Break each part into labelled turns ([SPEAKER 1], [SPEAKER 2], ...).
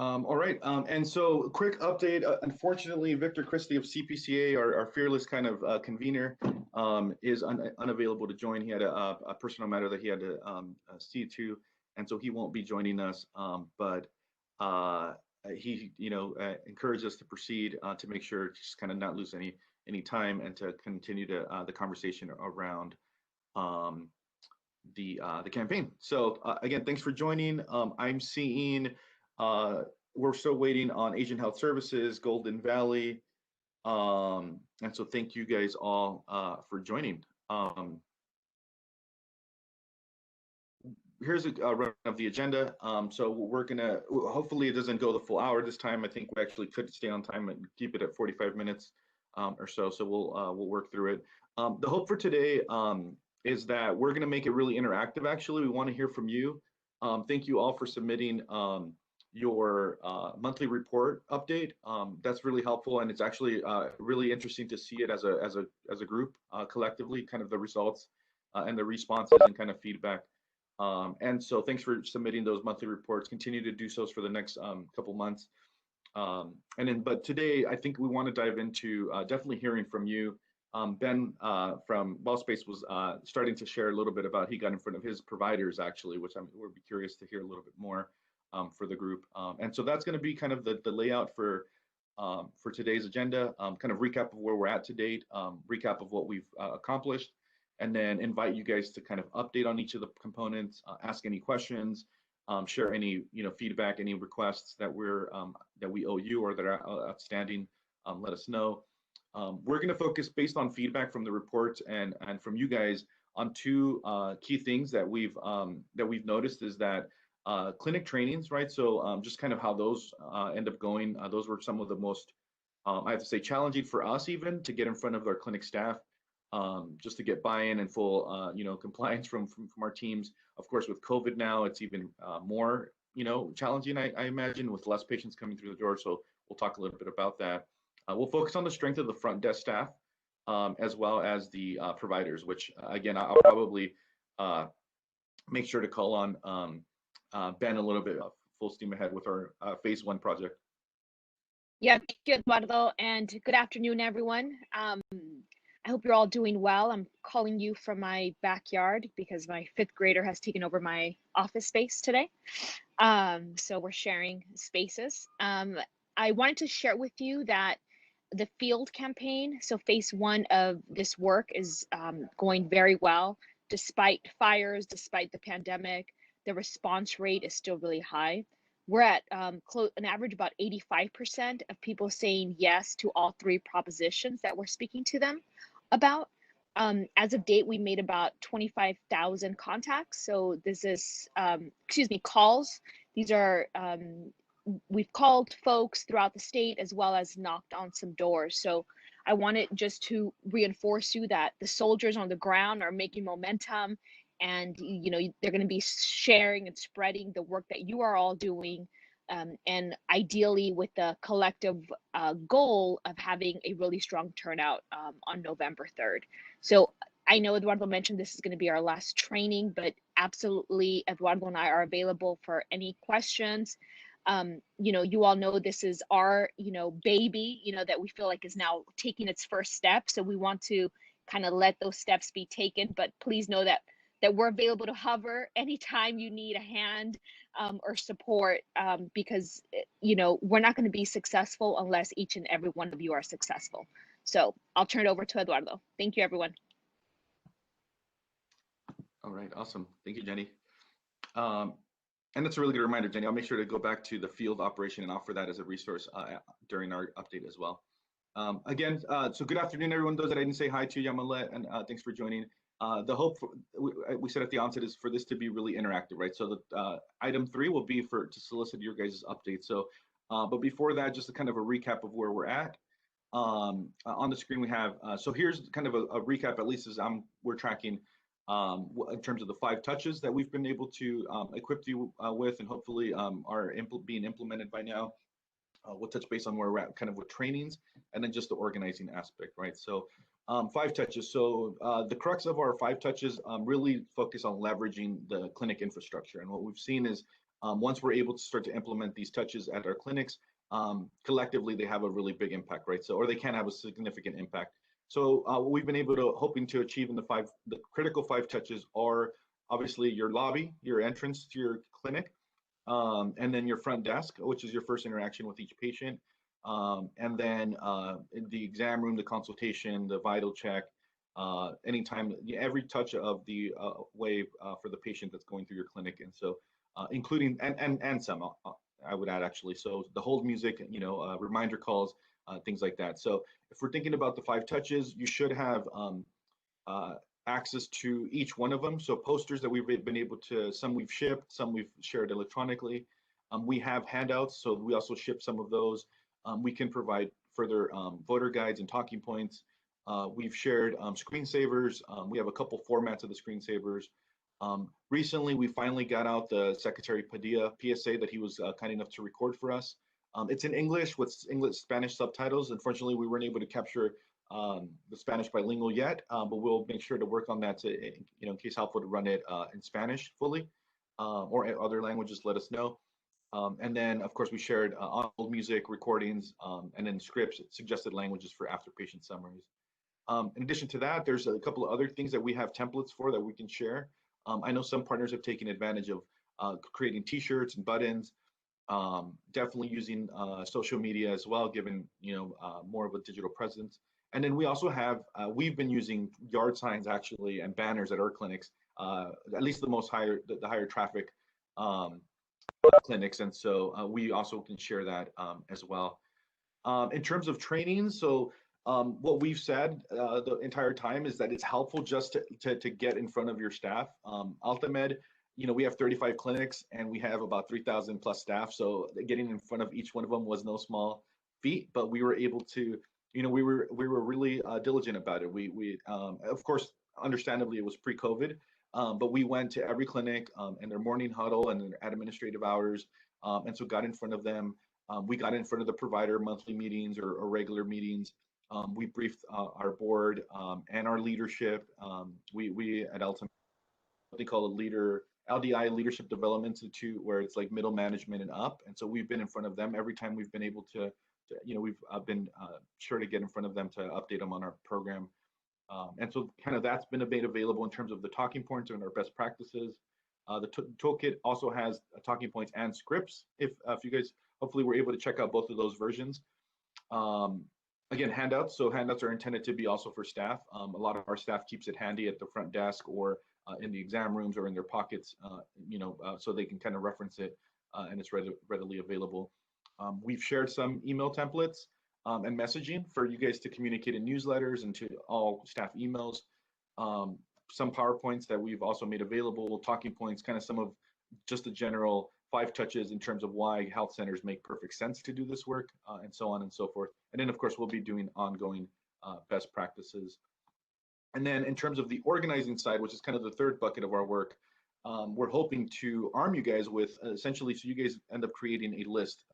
[SPEAKER 1] All right. And so, quick update. Unfortunately, Victor Christie of CPCA, our fearless kind of convener, is unavailable to join. He had a personal matter that he had to see to, and so he won't be joining us. But uh, he, encouraged us to proceed to make sure just kind of not lose any time and to continue to the conversation around um, the campaign. So again, thanks for joining. I'm seeing uh, we're still waiting on Asian Health Services, Golden Valley, and so thank you guys all for joining. Here's a run of the agenda. So we're gonna hopefully it doesn't go the full hour this time. I think we actually could stay on time and keep it at 45 minutes or so. So we'll work through it. The hope for today is that we're gonna make it really interactive. Actually, we want to hear from you. Thank you all for submitting your monthly report update. That's really helpful, and it's actually really interesting to see it as a group collectively, kind of the results and the responses and kind of feedback. And so thanks for submitting those monthly reports. Continue to do so for the next couple months. But today, I think we want to dive into definitely hearing from you. Ben from Ballspace was starting to share a little bit about he got in front of his providers actually, which we'll be curious to hear a little bit more for the group. And so that's going to be kind of the layout for today's agenda, kind of recap of where we're at to date, recap of what we've accomplished, and then invite you guys to kind of update on each of the components, ask any questions, share any feedback, any requests that we owe you or that are outstanding. Let us know. We're going to focus based on feedback from the reports and from you guys on two key things that we've noticed is that clinic trainings, right? So just kind of how those end up going. Those were some of the most, I have to say, challenging for us even to get in front of our clinic staff, just to get buy-in and full, compliance from our teams. Of course, with COVID now, it's even more, challenging. I imagine with less patients coming through the door. So we'll talk a little bit about that. We'll focus on the strength of the front desk staff, as well as the providers, which again, I'll probably make sure to call on Ben a little bit full steam ahead with our phase one project.
[SPEAKER 2] Yeah, thank you, Eduardo, and good afternoon, everyone. I hope you're all doing well. I'm calling you from my backyard because my fifth grader has taken over my office space today. So we're sharing spaces. I wanted to share with you that the field campaign, so phase one of this work is going very well. Despite fires, despite the pandemic, the response rate is still really high. We're at an average about 85% of people saying yes to all three propositions that we're speaking to them about. As of date, we made about 25,000 contacts. So this is, calls. These are, we've called folks throughout the state as well as knocked on some doors. So I wanted just to reinforce you that the soldiers on the ground are making momentum, and they're going to be sharing and spreading the work that you are all doing, and ideally with the collective goal of having a really strong turnout on November 3rd. So I know Eduardo mentioned this is going to be our last training, but absolutely Eduardo and I are available for any questions. You all know this is our baby, that we feel like is now taking its first step, so we want to kind of let those steps be taken, but please know that we're available to hover anytime you need a hand or support, because we're not going to be successful unless each and every one of you are successful. So I'll turn it over to Eduardo. Thank you, everyone.
[SPEAKER 1] All right, awesome. Thank you, Jenny. And that's a really good reminder, Jenny. I'll make sure to go back to the field operation and offer that as a resource during our update as well. Again, so good afternoon, everyone. Those that I didn't say hi to, Yamalet, and thanks for joining. The hope we said at the onset is for this to be really interactive, right? So the item 3 will be to solicit your guys' updates. So, but before that, just a kind of a recap of where we're at. On the screen we have, so here's kind of a recap, at least as we're tracking in terms of the 5 touches that we've been able to equip you with, and hopefully are being implemented by now. We'll touch base on where we're at kind of with trainings, and then just the organizing aspect, right? So 5 touches. So the crux of our 5 touches really focus on leveraging the clinic infrastructure. And what we've seen is Once we're able to start to implement these touches at our clinics, collectively they have a really big impact, right? So, or they can have a significant impact. So what we've been hoping to achieve in the critical 5 touches are obviously your lobby, your entrance to your clinic, and then your front desk, which is your first interaction with each patient, and then in the exam room, the consultation, the vital check, anytime, every touch of the wave for the patient that's going through your clinic, and so including and some I would add actually. So the hold music, reminder calls, things like that. So if we're thinking about the 5 touches, you should have uh, access to each one of them. So posters that we've been able to, some we've shipped, some we've shared electronically. We have handouts, so we also ship some of those. We can provide further voter guides and talking points. We've shared screensavers. We have a couple formats of the screensavers. Recently, we finally got out the Secretary Padilla PSA that he was kind enough to record for us. It's in English with Spanish subtitles. Unfortunately, we weren't able to capture the Spanish bilingual yet, but we'll make sure to work on that to, in case helpful, to run it in Spanish fully, or other languages, let us know. And then, of course, we shared old music recordings, and then scripts, suggested languages for after patient summaries. In addition to that, there's a couple of other things that we have templates for that we can share. I know some partners have taken advantage of creating T-shirts and buttons, definitely using social media as well, given more of a digital presence. And then we also have we've been using yard signs actually and banners at our clinics, at least the higher traffic clinics, and so we also can share that as well. In terms of training, so what we've said the entire time is that it's helpful just to get in front of your staff. AltaMed, we have 35 clinics and we have about 3,000 plus staff. So getting in front of each one of them was no small feat, but we were able to, we were really diligent about it. We of course, understandably, it was pre-COVID, but we went to every clinic in their morning huddle and their administrative hours, and so got in front of them. We got in front of the provider monthly meetings or regular meetings. We briefed our board and our leadership. We at Alta, what they call a LDI Leadership Development Institute, where it's like middle management and up. And so we've been in front of them every time we've been able to we've been sure to get in front of them to update them on our program. And so kind of that's been made available in terms of the talking points and our best practices. The toolkit also has talking points and scripts. If you guys hopefully were able to check out both of those versions. Again, handouts. So handouts are intended to be also for staff. A lot of our staff keeps it handy at the front desk or in the exam rooms or in their pockets, so they can kind of reference it and it's readily available. We've shared some email templates and messaging for you guys to communicate in newsletters and to all staff emails. Some PowerPoints that we've also made available, talking points, kind of some of just the general 5 touches in terms of why health centers make perfect sense to do this work, and so on and so forth. And then, of course, we'll be doing ongoing best practices. And then in terms of the organizing side, which is kind of the third bucket of our work, we're hoping to arm you guys with essentially, so you guys end up creating a list,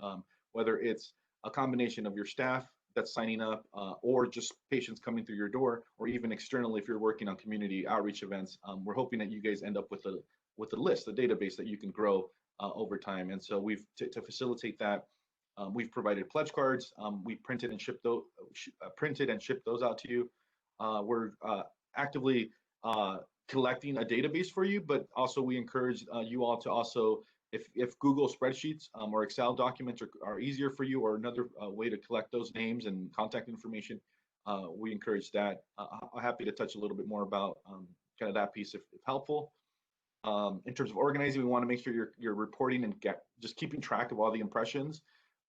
[SPEAKER 1] whether it's a combination of your staff that's signing up, or just patients coming through your door, or even externally if you're working on community outreach events. We're hoping that you guys end up with a list, a database that you can grow over time. And so we've to facilitate that, we've provided pledge cards. We printed and shipped those out to you. We're actively collecting a database for you, but also we encourage you all to also, if Google spreadsheets or Excel documents are easier for you, or another way to collect those names and contact information, we encourage that. I'm happy to touch a little bit more about kind of that piece if helpful. In terms of organizing, we want to make sure you're reporting and just keeping track of all the impressions.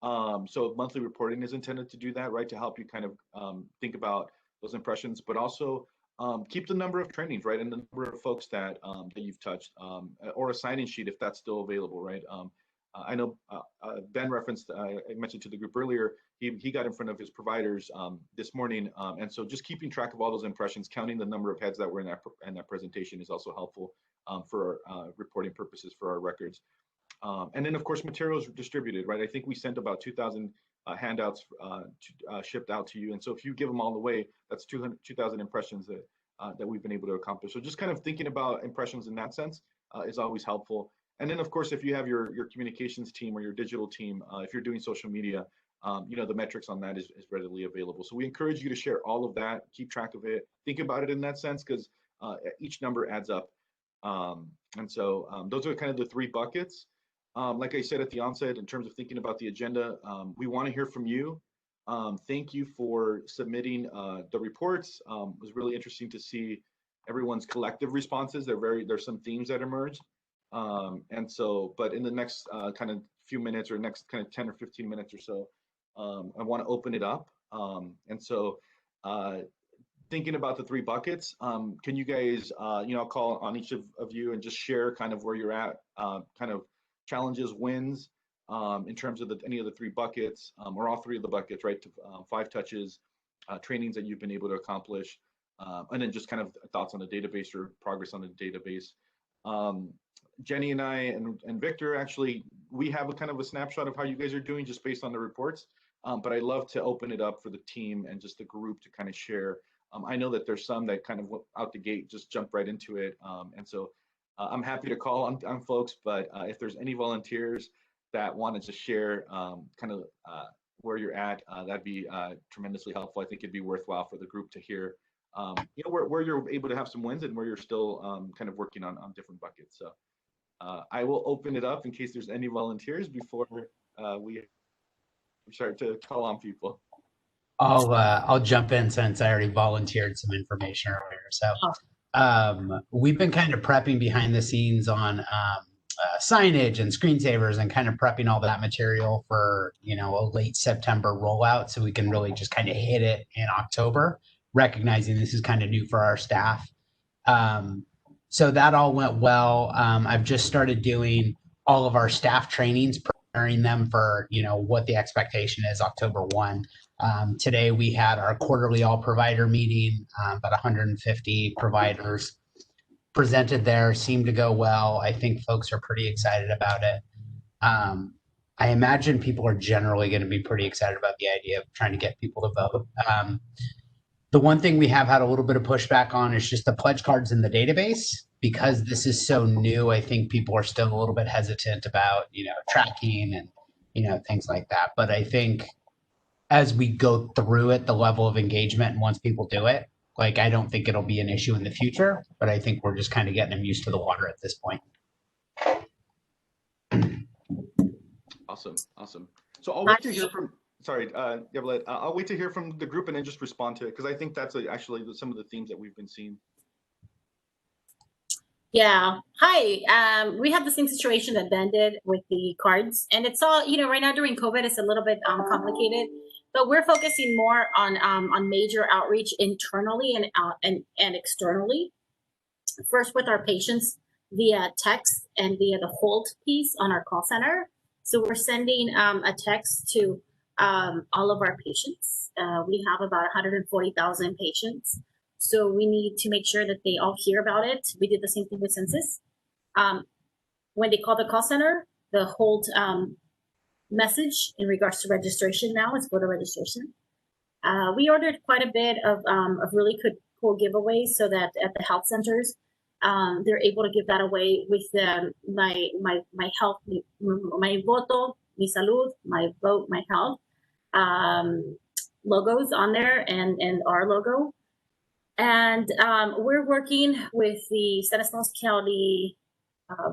[SPEAKER 1] So monthly reporting is intended to do that, right? To help you kind of think about those impressions, but also keep the number of trainings, right? And the number of folks that you've touched, or a sign-in sheet if that's still available, right? I know Ben referenced, I mentioned to the group earlier, he got in front of his providers this morning. And so just keeping track of all those impressions, counting the number of heads that were in that presentation is also helpful for reporting purposes for our records. And then of course, materials distributed, right? I think we sent about 2,000 handouts shipped out to you. And so if you give them all away, that's 2,000 impressions that we've been able to accomplish. So just kind of thinking about impressions in that sense is always helpful. And then, of course, if you have your communications team or your digital team, if you're doing social media, the metrics on that is readily available. So we encourage you to share all of that, keep track of it, think about it in that sense, because each number adds up. And so those are kind of the three buckets. Like I said at the onset, in terms of thinking about the agenda, we want to hear from you. Thank you for submitting the reports. It was really interesting to see everyone's collective responses. There's some themes that emerged. And so, but in the next kind of few minutes or next kind of 10 or 15 minutes or so, I want to open it up. And so, thinking about the three buckets, can you guys, I'll call on each of you and just share kind of where you're at, kind of challenges, wins, in terms of any of the three buckets, or all three of the buckets, right? To 5 touches, trainings that you've been able to accomplish, and then just kind of thoughts on the database or progress on the database. Jenny and I and Victor, actually, we have a kind of a snapshot of how you guys are doing just based on the reports. But I'd love to open it up for the team and just the group to kind of share. I know that there's some that kind of out the gate just jump right into it. And so I'm happy to call on folks, but if there's any volunteers that want to just share kind of where you're at, that'd be tremendously helpful. I think it'd be worthwhile for the group to hear, where you're able to have some wins and where you're still kind of working on different buckets. So I will open it up in case there's any volunteers before we start to call on people.
[SPEAKER 3] I'll jump in since I already volunteered some information earlier. So we've been kind of prepping behind the scenes on signage and screensavers and kind of prepping all that material for a late September rollout, so we can really just kind of hit it in October, recognizing this is kind of new for our staff. So that all went well. I've just started doing all of our staff trainings, preparing them for what the expectation is October 1. Today we had our quarterly all provider meeting. About 150 providers presented there, seemed to go well. I think folks are pretty excited about it. I imagine people are generally going to be pretty excited about the idea of trying to get people to vote. The one thing we have had a little bit of pushback on is just the pledge cards in the database. Because this is so new, I think people are still a little bit hesitant about, tracking and, things like that. But I think as we go through it, the level of engagement, and once people do it, I don't think it'll be an issue in the future, but I think we're just kind of getting them used to the water at this point.
[SPEAKER 1] Awesome. So I'll wait to hear from, sorry, Yvette, I'll wait to hear from the group and then just respond to it, because I think that's actually some of the themes that we've been seeing.
[SPEAKER 4] Yeah. Hi. We have the same situation that Ben did with the cards, and it's all, right now during COVID, it's a little bit complicated, but we're focusing more on major outreach internally and externally. First with our patients via text and via the hold piece on our call center. So we're sending a text to all of our patients. We have about 140,000 patients. So we need to make sure that they all hear about it. We did the same thing with census. When they call the call center, the hold message in regards to registration now is voter registration. We ordered quite a bit of really cool giveaways so that at the health centers, they're able to give that away with my health, my voto, mi salud, my vote, my health logos on there and our logo. And we're working with the Stanislaus County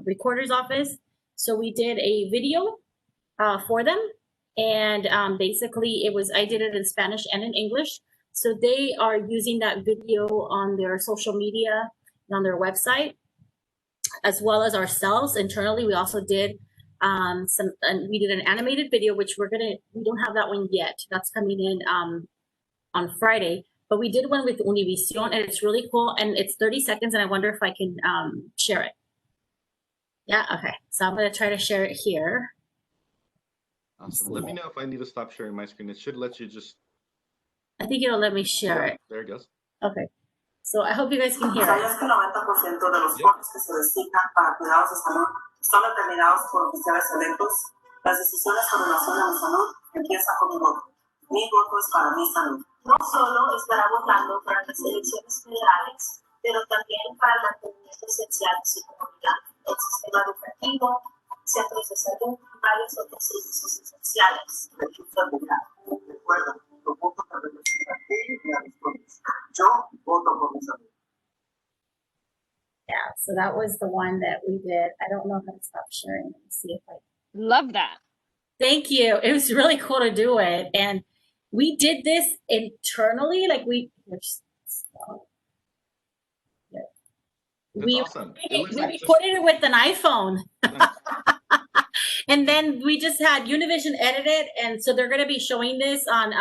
[SPEAKER 4] Recorder's Office. So we did a video for them. And basically I did it in Spanish and in English. So they are using that video on their social media and on their website, as well as ourselves internally. We also did we did an animated video, which we don't have that one yet. That's coming in on Friday. But we did one with Univision, and it's really cool. And it's 30 seconds, and I wonder if I can share it. Yeah, okay. So I'm going to try to share it here.
[SPEAKER 1] Awesome. Let me know if I need to stop sharing my screen. It should let you just...
[SPEAKER 4] I think it'll let me share it.
[SPEAKER 1] There it goes.
[SPEAKER 4] Okay. So I hope you guys can hear it.
[SPEAKER 5] ¿Sabías que el 90% de los fondos que se designan para cuidados de salud son determinados por oficiales electos? Las decisiones con relación a mi salud empiezan con mi voto. Mi voto es para mi salud. No solo estará votando para las elecciones federales, pero también para el mantenimiento esencial de su comunidad. el sistema educativo, centros de salud y varios otros servicios esenciales. Recuerda, tu voto te representa a ti y a los tuyos. Yo voto por mi salud.
[SPEAKER 4] Yeah, so that was the one that we did. I don't know how to stop sharing. Let me see if I.
[SPEAKER 2] Love that.
[SPEAKER 4] Thank you. It was really cool to do it. And we did this internally. Like we
[SPEAKER 1] That's awesome. It looks like
[SPEAKER 4] recorded it with an iPhone. And then we just had Univision edit it. And so they're going to be showing this on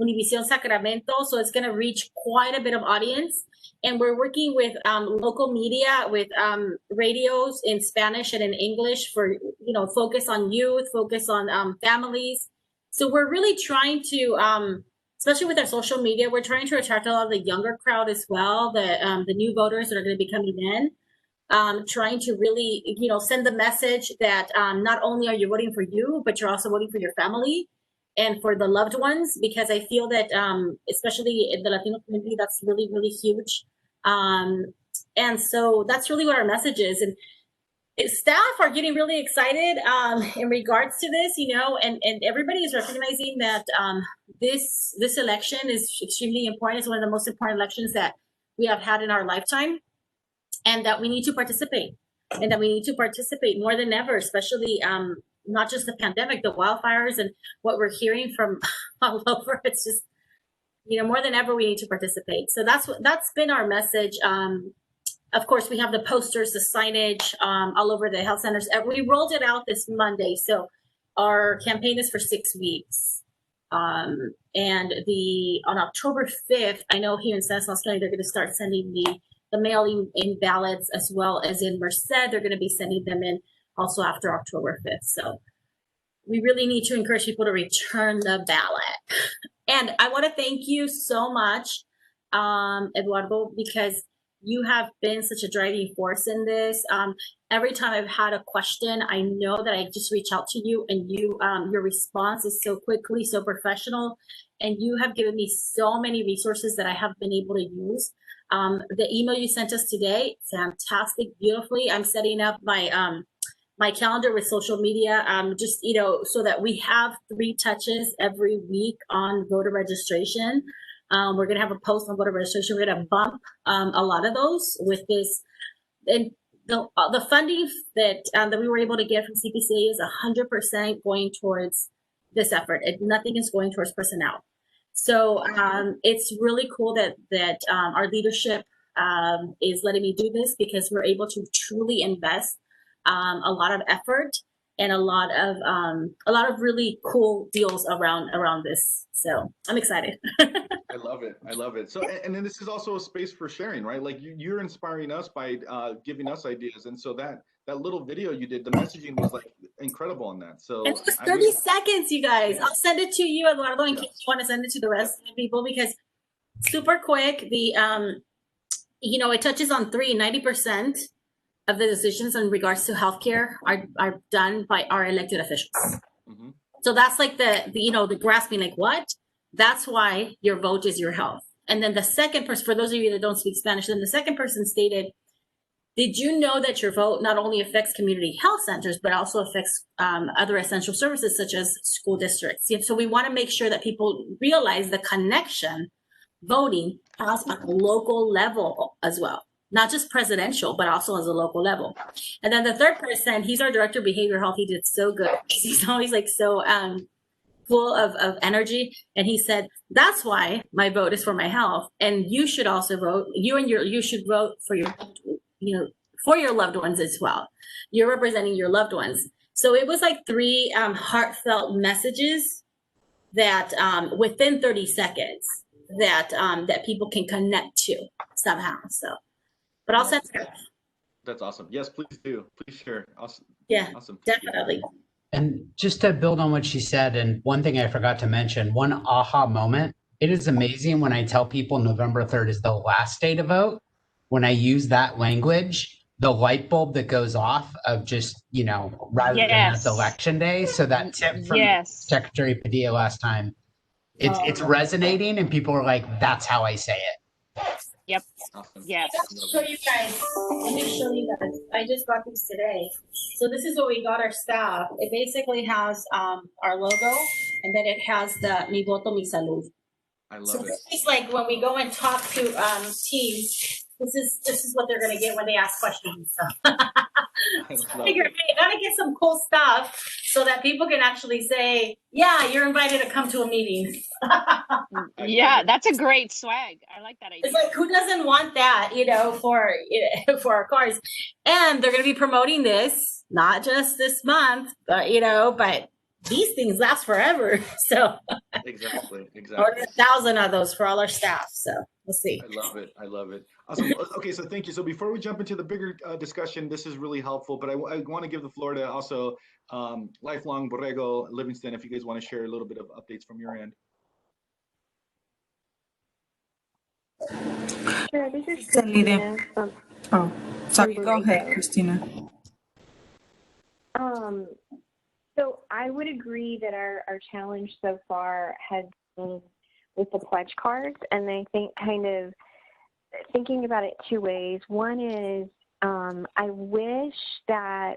[SPEAKER 4] Univision Sacramento. So it's going to reach quite a bit of audience. And we're working with local media, with radios in Spanish and in English for, focus on youth, focus on families. So we're really trying to, especially with our social media, we're trying to attract a lot of the younger crowd as well, the new voters that are going to be coming in. Trying to really, send the message that not only are you voting for you, but you're also voting for your family and for the loved ones, because I feel that, especially in the Latino community, that's really, really huge. And so that's really what our message is. And staff are getting really excited in regards to this, and everybody is recognizing that this election is extremely important. It's one of the most important elections that we have had in our lifetime. And that we need to participate, and that we need to participate more than ever, especially not just the pandemic, the wildfires, and what we're hearing from all over. It's just, more than ever, we need to participate. So that's been our message. Of course, we have the posters, the signage all over the health centers. We rolled it out this Monday, so our campaign is for 6 weeks. And on October 5th, I know here in Stanislaus County, they're going to start sending the mailing in ballots, as well as in Merced. They're going to be sending them in also after October 5th. So we really need to encourage people to return the ballot. And I want to thank you so much, Eduardo, because you have been such a driving force in this. Every time I've had a question, I know that I just reach out to you, and your response is so quickly, so professional, and you have given me so many resources that I have been able to use. The email you sent us today, fantastic, beautifully. I'm setting up my my calendar with social media, just so that we have 3 touches every week on voter registration. We're gonna have a post on voter registration. We're gonna bump a lot of those with this, and the funding that we were able to get from CPCA is 100% going towards this effort. Nothing is going towards personnel. So it's really cool that our leadership is letting me do this, because we're able to truly invest a lot of effort and a lot of really cool deals around this. So I'm excited.
[SPEAKER 1] I love it. So, and then this is also a space for sharing, right? Like you're inspiring us by giving us ideas. And so that little video you did, the messaging was like incredible on that. So
[SPEAKER 4] it's just 30 seconds, you guys. I'll send it to you, Eduardo, in case you want to send it to the rest of the people, because super quick. The it touches on 90% of the decisions in regards to healthcare are done by our elected officials. Mm-hmm. So that's like the grasping, like what? That's why your vote is your health. And then the second person, for those of you that don't speak Spanish, then the second person stated, did you know that your vote not only affects community health centers, but also affects other essential services such as school districts? So we want to make sure that people realize the connection voting has at a local level as well, not just presidential, but also as a local level. And then the third person, he's our director of behavioral health. He did so good. He's always like so full of energy. And he said, that's why my vote is for my health. And you should also vote. You should vote for for your loved ones as well. You're representing your loved ones. So it was like 3 heartfelt messages that within 30 seconds that people can connect to somehow. So, but I'll send it.
[SPEAKER 1] That's awesome. Yes, please do. Please share. Awesome.
[SPEAKER 4] Yeah,
[SPEAKER 1] awesome.
[SPEAKER 4] definitely.
[SPEAKER 3] And just to build on what she said, and one thing I forgot to mention, one aha moment. It is amazing when I tell people November 3rd is the last day to vote. When I use that language, the light bulb that goes off of just, rather than that's election day. So that tip from Secretary Padilla last time, it's resonating, and people are like, that's how I say it.
[SPEAKER 2] Yep.
[SPEAKER 1] Awesome.
[SPEAKER 2] Yes.
[SPEAKER 4] Let's show you guys. Let me show you guys. I just got these today. So this is what we got our staff. It basically has our logo, and then it has the Mi Voto Mi Salud.
[SPEAKER 1] I
[SPEAKER 4] So
[SPEAKER 1] love it.
[SPEAKER 4] this is like when we go and talk to teams. This is what they're gonna get when they ask questions. So
[SPEAKER 1] I
[SPEAKER 4] I
[SPEAKER 1] love
[SPEAKER 4] figured,
[SPEAKER 1] it.
[SPEAKER 4] hey, gotta get some cool stuff so that people can actually say, yeah, you're invited to come to a meeting.
[SPEAKER 1] I
[SPEAKER 2] Yeah,
[SPEAKER 1] love it.
[SPEAKER 2] that's a great swag. I like that idea.
[SPEAKER 4] It's like, who doesn't want that, for our cars? And they're going to be promoting this, not just this month, but these things last forever. So
[SPEAKER 1] Exactly.
[SPEAKER 4] order
[SPEAKER 1] Exactly.
[SPEAKER 4] 1,000 of those for all our staff. So we'll see.
[SPEAKER 1] I love it. I love it. Awesome. Okay, so thank you. So before we jump into the bigger discussion, this is really helpful, but I want to give the floor to also Lifelong, Borrego, Livingston, if you guys want to share a little bit of updates from your end.
[SPEAKER 6] Sure, this is
[SPEAKER 7] So, Lydia.
[SPEAKER 6] Christina from
[SPEAKER 7] Oh, sorry. Go ahead,
[SPEAKER 6] Borrego.
[SPEAKER 7] Christina.
[SPEAKER 6] So I would agree that our challenge so far has been with the pledge cards, and I think kind of thinking about it two ways. One is I wish that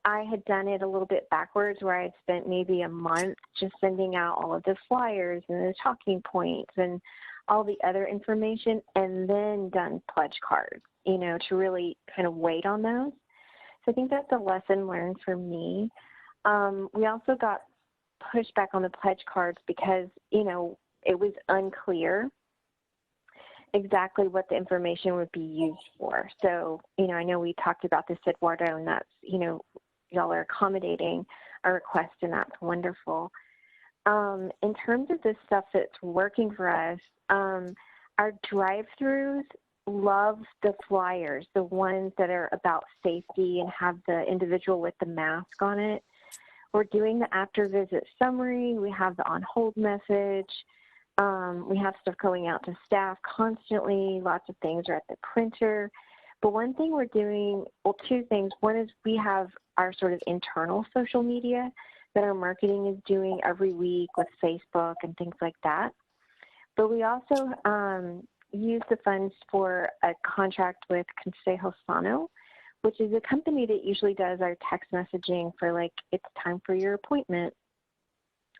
[SPEAKER 6] I had done it a little bit backwards, where I'd spent maybe a month just sending out all of the flyers and the talking points and all the other information, and then done pledge cards, to really kind of wait on those. So I think that's a lesson learned for me. We also got pushed back on the pledge cards because, it was unclear exactly what the information would be used for. So, I know we talked about this, Eduardo, and that's, y'all are accommodating our request, and that's wonderful. In terms of the stuff that's working for us, our drive-throughs love the flyers, the ones that are about safety and have the individual with the mask on it. We're doing the after visit summary. We have the on hold message. We have stuff going out to staff constantly. Lots of things are at the printer. But one thing we're doing, well, two things. One is we have our sort of internal social media that our marketing is doing every week with Facebook and things like that. But we also use the funds for a contract with Consejo Sano, which is a company that usually does our text messaging for like, it's time for your appointment.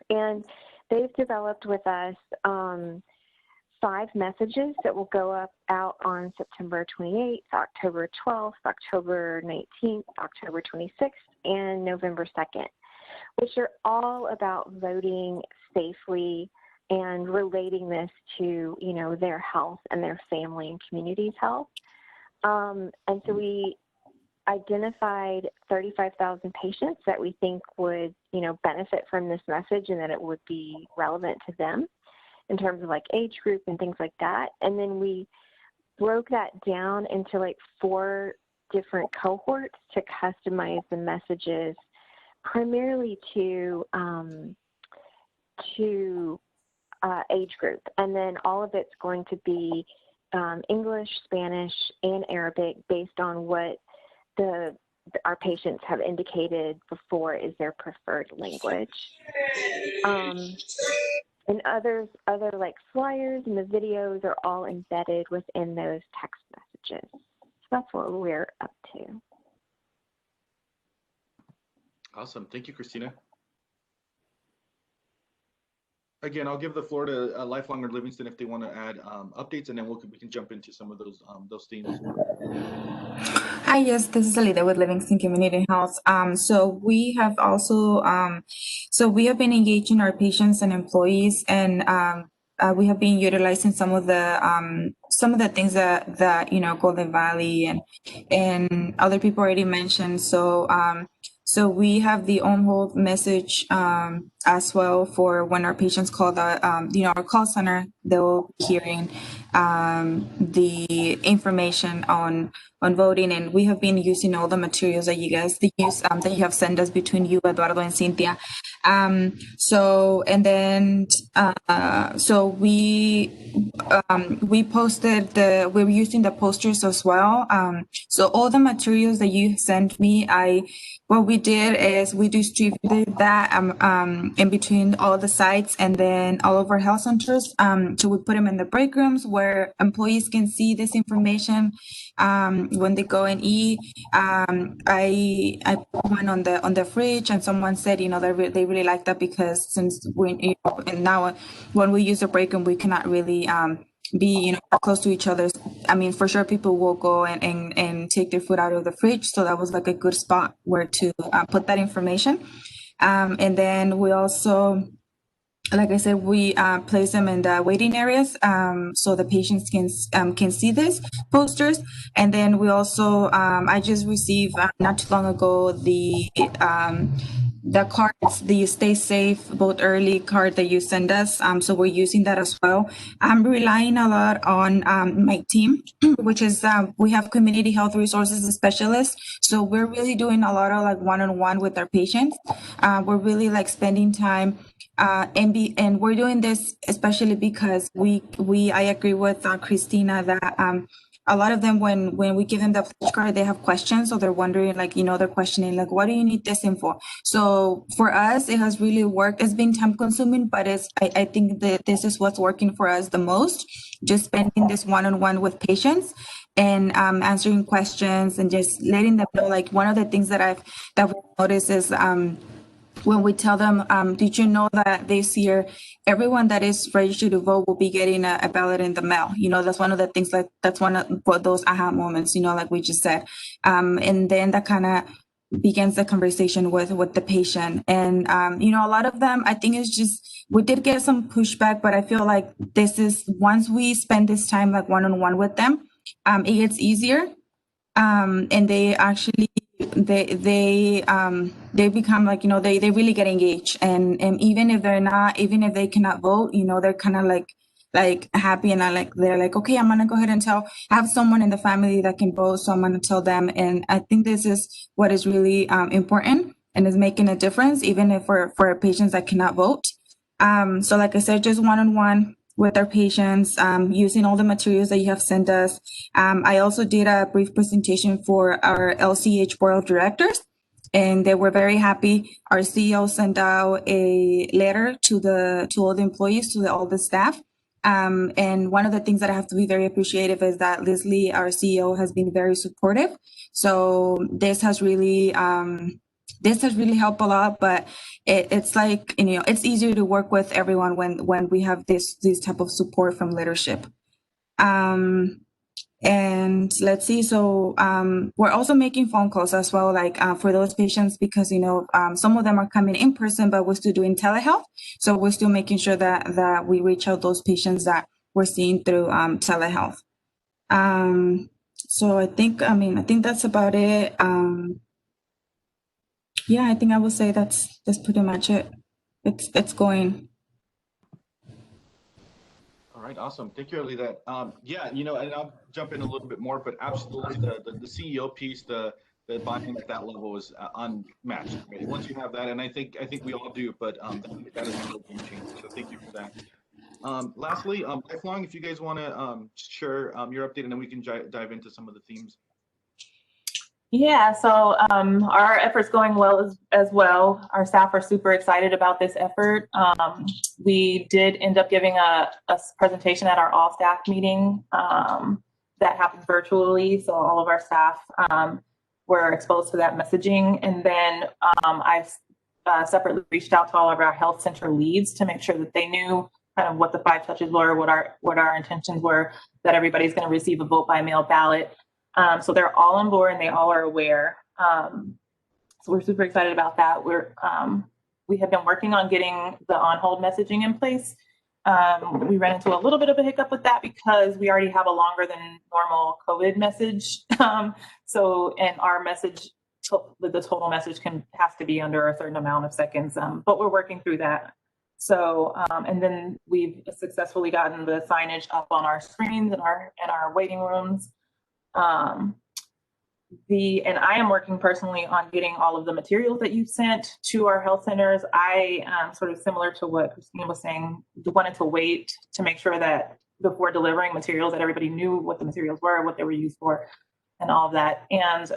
[SPEAKER 6] And they've developed with us 5 messages that will go out on September 28th, October 12th, October 19th, October 26th, and November 2nd, which are all about voting safely and relating this to, their health and their family and community's health. And so we identified 35,000 patients that we think would, benefit from this message and that it would be relevant to them in terms of like age group and things like that. And then we broke that down into like 4 different cohorts to customize the messages primarily to age group. And then all of it's going to be English, Spanish, and Arabic based on what our patients have indicated before is their preferred language. And other like flyers and the videos are all embedded within those text messages. So that's what we're up to.
[SPEAKER 1] Awesome. Thank you, Christina. Again, I'll give the floor to Lifelong or Livingston if they want to add updates, and then we can jump into some of those themes.
[SPEAKER 7] Hi, yes, this is Alida with Livingston Community Health. So we have also, we have been engaging our patients and employees, and we have been utilizing some of the things that Golden Valley and other people already mentioned. So we have the on hold message as well for when our patients call our call center. They'll be hearing the information on voting, and we have been using all the materials that you guys use that you have sent us between you, Eduardo, and Cynthia, So and then so we posted we were using the posters as well. So all the materials that you sent me, what we did is we distributed that in between all the sites and then all of our health centers. So we put them in the break rooms where employees can see this information when they go and eat. I put one on the fridge, and someone said, they really like that because since and now when we use the break room, we cannot really be close to each other. I mean, for sure people will go and take their food out of the fridge, so that was like a good spot where to put that information. And then we also, like I said, we place them in the waiting areas so the patients can see these posters. And then we also, I just received not too long ago the cards, the Stay Safe Vote Early card that you send us. So we're using that as well. I'm relying a lot on my team, which is we have community health resources specialists. So we're really doing a lot of like one-on-one with our patients. We're really like spending time and we're doing this especially because I agree with Christina that a lot of them, when we give them the flash card, they have questions. So they're wondering, they're questioning, what do you need this info? So for us, it has really worked. It's been time consuming, but I think that this is what's working for us the most, just spending this one-on-one with patients and answering questions and just letting them know. Like one of the things that we noticed is when we tell them, did you know that this year, everyone that is registered to vote will be getting a ballot in the mail? That's one of the things, that's one of those aha moments, like we just said. And then that kind of begins the conversation with the patient. And, a lot of them, I think it's just, we did get some pushback, but I feel like once we spend this time like one-on-one with them, it gets easier. And they actually, they become like, they really get engaged, and even if they cannot vote, they're kind of like happy, and they're like, okay, I'm gonna go ahead and have someone in the family that can vote, so I'm gonna tell them. And I think this is what is really important and is making a difference, even if for patients that cannot vote. So like I said, just one-on-one with our patients, using all the materials that you have sent us. I also did a brief presentation for our LCH board of directors, and they were very happy. Our CEO sent out a letter to all the employees, to all the staff. And one of the things that I have to be very appreciative is that Leslie, our CEO, has been very supportive. So this has really helped a lot, but it's like, it's easier to work with everyone when we have this type of support from leadership. And let's see, so we're also making phone calls as well, for those patients, because some of them are coming in person, but we're still doing telehealth. So we're still making sure that we reach out those patients that we're seeing through telehealth. So I think that's about it. Yeah, I think I would say that's pretty much it. It's going.
[SPEAKER 1] All right, awesome. Thank you, Alida. Yeah, and I'll jump in a little bit more, but absolutely the CEO piece, the buying at that level is unmatched. Right? Once you have that, and I think we all do, but that is a real game changer. So thank you for that. Lastly, Lifelong, if you guys want to share your update, and then we can dive into some of the themes.
[SPEAKER 8] Yeah, so our effort's going well as well. Our staff are super excited about this effort. We did end up giving a presentation at our all-staff meeting that happened virtually, so all of our staff were exposed to that messaging. And then I've separately reached out to all of our health center leads to make sure that they knew kind of what the 5 touches were, what our intentions were, that everybody's going to receive a vote by mail ballot. So they're all on board and they all are aware. So we're super excited about that. We have been working on getting the on-hold messaging in place. We ran into a little bit of a hiccup with that because we already have a longer than normal COVID message. And our message, the total message has to be under a certain amount of seconds, but we're working through that. So, and then we've successfully gotten the signage up on our screens in our waiting rooms. And I am working personally on getting all of the materials that you sent to our health centers. I sort of similar to what Christine was saying, wanted to wait to make sure that before delivering materials that everybody knew what the materials were, what they were used for, and all of that. And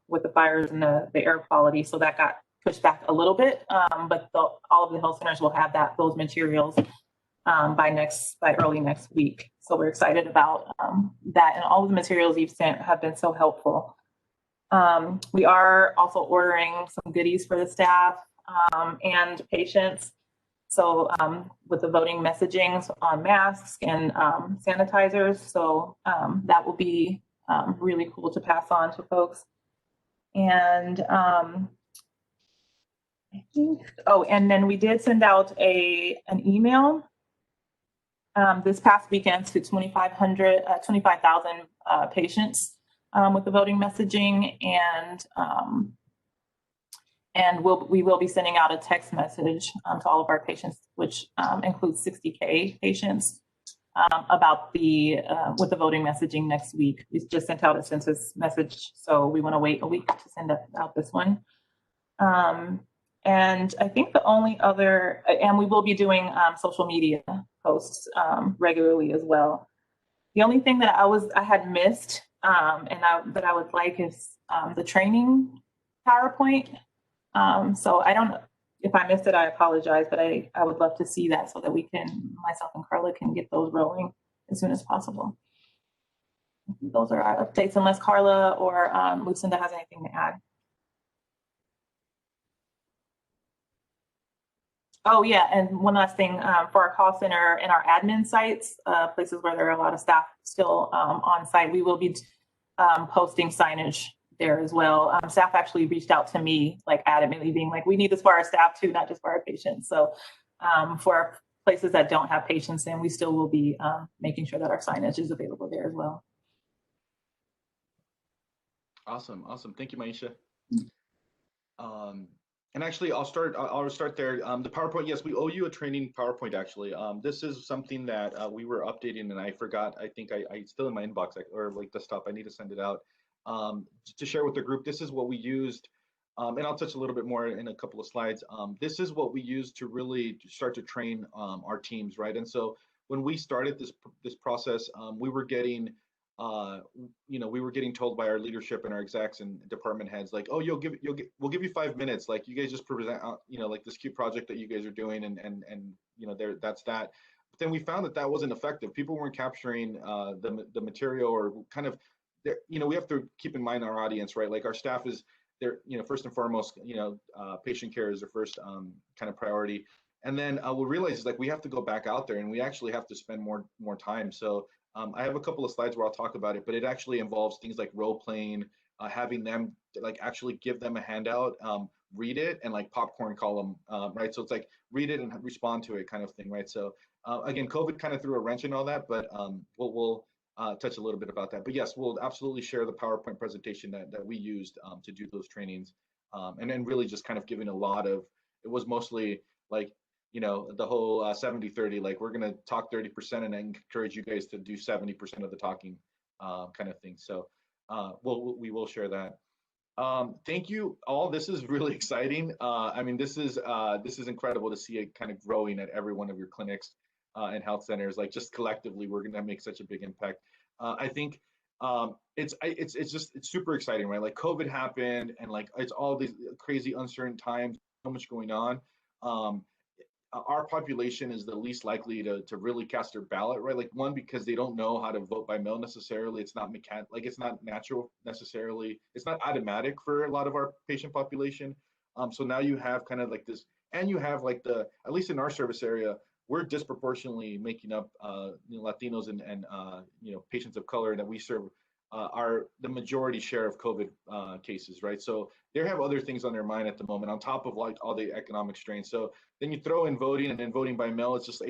[SPEAKER 8] with the fires and the air quality, so that got pushed back a little bit. But all of the health centers will have those materials by early next week. So we're excited about that, and all of the materials you've sent have been so helpful. We are also ordering some goodies for the staff and patients. So with the voting messaging on masks and sanitizers, so that will be really cool to pass on to folks. And I think, and then we did send out an email this past weekend to 25,000 patients with the voting messaging, and we will be sending out a text message to all of our patients, which includes 60K patients, about with the voting messaging next week. We just sent out a census message, so we want to wait a week to send out this one. And I think the only other, and we will be doing social media posts regularly as well. The only thing that I had missed that I would like is the training PowerPoint. So I don't know if I missed it, I apologize, but I would love to see that so that myself and Carla can get those rolling as soon as possible. Those are our updates, unless Carla or Lucinda has anything to add. Oh yeah, and one last thing, for our call center and our admin sites, places where there are a lot of staff still on site, we will be posting signage there as well. Staff actually reached out to me, like adamantly being like, we need this for our staff too, not just for our patients. So for places that don't have patients, then we still will be making sure that our signage is available there as well.
[SPEAKER 1] Awesome. Thank you, Maisha. And actually, I'll start there. The PowerPoint, yes, we owe you a training PowerPoint, actually. This is something that we were updating, and I forgot. I think I still in my inbox, or like desktop. I need to send it out to share with the group. This is what we used, and I'll touch a little bit more in a couple of slides. This is what we used to really start to train our teams, right? And so when we started this process, we were getting we were getting told by our leadership and our execs and department heads, like, oh, we'll give you 5 minutes, like you guys just present like this cute project that you guys are doing, and that's that. But then we found that wasn't effective. People weren't capturing the material, or kind of, we have to keep in mind our audience, right? Like our staff is there, first and foremost, patient care is their first kind of priority. And then we'll realize like we have to go back out there, and we actually have to spend more time. So I have a couple of slides where I'll talk about it, but it actually involves things like role playing, having them like actually give them a handout, read it, and like popcorn call them, right? So it's like read it and respond to it kind of thing, right? So again, COVID kind of threw a wrench in all that, but we'll touch a little bit about that. But yes, we'll absolutely share the PowerPoint presentation that we used to do those trainings, and then really just kind of giving a lot of, it was mostly like, the whole 70-30, like we're going to talk 30% and encourage you guys to do 70% of the talking kind of thing. So we will share that. Thank you all. This is really exciting. I mean, this is incredible to see it kind of growing at every one of your clinics and health centers. Like just collectively, we're going to make such a big impact. I think it's super exciting, right? Like COVID happened, and like it's all these crazy uncertain times, so much going on. Our population is the least likely to really cast their ballot, right? Like one, because they don't know how to vote by mail necessarily. It's not it's not natural necessarily. It's not automatic for a lot of our patient population. So now you have kind of like this, and you have like at least in our service area, we're disproportionately making up Latinos and patients of color that we serve are the majority share of COVID cases, right? So they have other things on their mind at the moment, on top of like all the economic strain. So then you throw in voting, and then voting by mail, it's